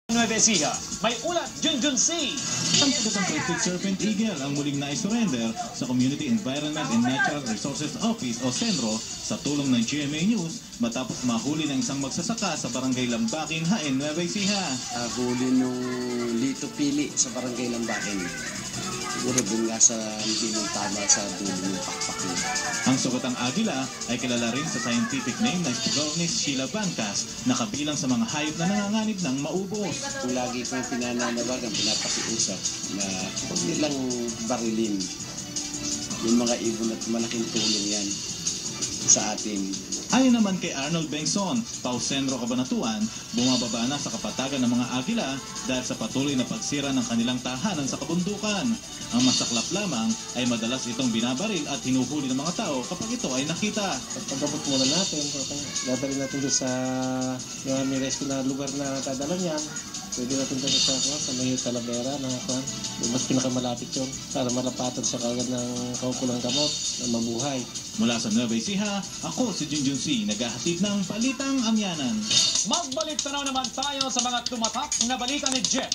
Nueva Ecija, may ulat Junjun C. Ang taga-Protected Serpent Eagle ang muling na-surrender sa Community Environment and Natural Resources Office o CENRO sa tulong ng GMA News matapos mahuli ng isang magsasaka sa Barangay Lambakin, Jaen, Nueva Ecija. Huli nung Lito Pili sa Barangay Lambakin. Siguro dun nga sa hindi nung tama sa dulo ng pakpak niya. Ang sugatang agila ay kilala rin sa scientific name na Stylonis Sheila Bancas na kabilang sa mga hayop na nanganganib ng maubos. Kung lagi kong pinananawagan, pinapakiusap na huwag nilang barilin yung mga ibon at malaking tulong yan sa atin. Ayon naman kay Arnold Bengson, Pausenro Cabanatuan, bumababa na sa kapatagan ng mga agila dahil sa patuloy na pagsira ng kanilang tahanan sa kabundukan. Ang masaklap lamang ay madalas itong binabaril at hinuhuli ng mga tao kapag ito ay nakita. Pagkabot muna natin, dadalhin natin doon sa may rescue na lugar na dadala niyan. Pwede natin doon sa may Talavera na mas pinakamalapit yun para malapatan sa kagad ng kaukulang gamot na mabuhay. Mula sa Nueva Ecija, ako si Junjun C, naghahatid ng Balitang Amyanan. Magbalik tanaw naman tayo sa mga tumatak na balita ni Jeff.